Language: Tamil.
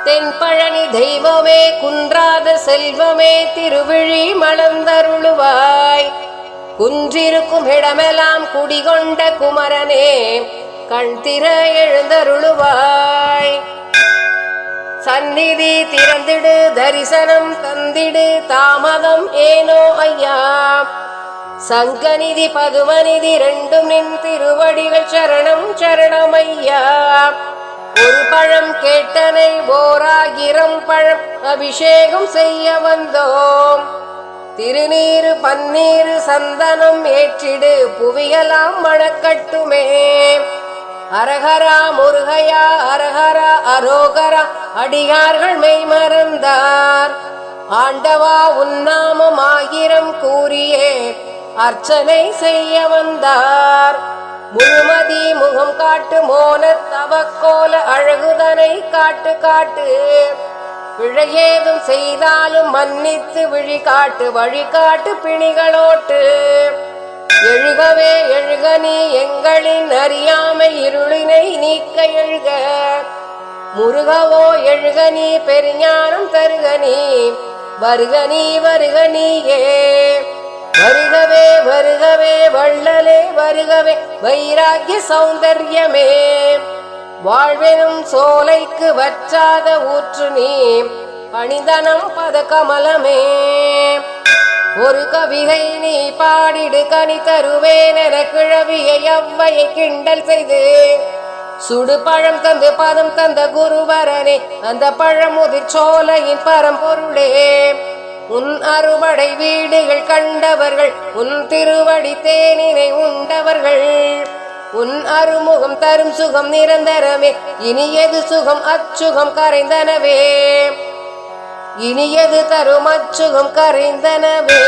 தென்பழனி தெய்வமே குன்றாத செல்வமே திருவிழி மலர்ந்தருளுவாய். குன்றிருக்கும் இடமெல்லாம் குடிகொண்ட குமரனே கண் திற எழுந்தருளுவாய். சந்நிதி திறந்திடு தரிசனம் தந்திடு தாமதம் ஏனோ ஐயா. சங்கநிதி பதுமநிதி ரெண்டும் நின் திருவடிகள் சரணம் சரணம் ஐயா. ஒரு பழம் கேட்டனை ஓராயிரம் பழம் அபிஷேகம் செய்ய வந்தோம். திருநீரு பன்னீரு சந்தனம் ஏற்றிடு புவியலாம் மணக்கட்டுமே. அரஹரா முருகையா அரஹரா அரோகரா அடியார்கள் மெய் மறந்தார். ஆண்டவா உன்னாமம் ஆயிரம் கூறியே அர்ச்சனை செய்ய வந்தார். முழுமதி முகம் காட்டு மோன தவக்கோல அழகுதனை காட்டு காட்டு. பிழையேதும் செய்தாலும் மன்னித்து விழி காட்டு வழிகாட்டு பிணிகளோட்டு. எழுகவே எழுக நீ எங்களின் அறியாமை இருளினை நீக்க எழுக. முருகவோ எழுக நீ பெருஞானம் தருக நீ வருக நீ வருக நீயே. வருகவே வருகவே வள்ளலே வருகவே வைராகிய சௌந்தர்யமே. வாழ்வெனும் சோலைக்கு வற்றாத ஊற்று நீ பணிதனம் பத கமலமே. ஒரு கவிகை நீ பாடிடு கனி தருவேன் என கிழவியை அவ்வையை கிண்டல் செய்து சுடு பழம் தந்து பதம் தந்த குருவரனே அந்த பழமுதிர் சோலையின் பரம்பொருளே. உன் அறுபடை வீடுகள் கண்டவர்கள் உன் திருவடி தேனினை உண்டவர்கள். உன் அருமுகம் தரும் சுகம் நிரந்தரமே இனியது சுகம் அச்சுகம் கரைந்தனவே. இனியது தரும் அச்சுகம் கரைந்தனவே.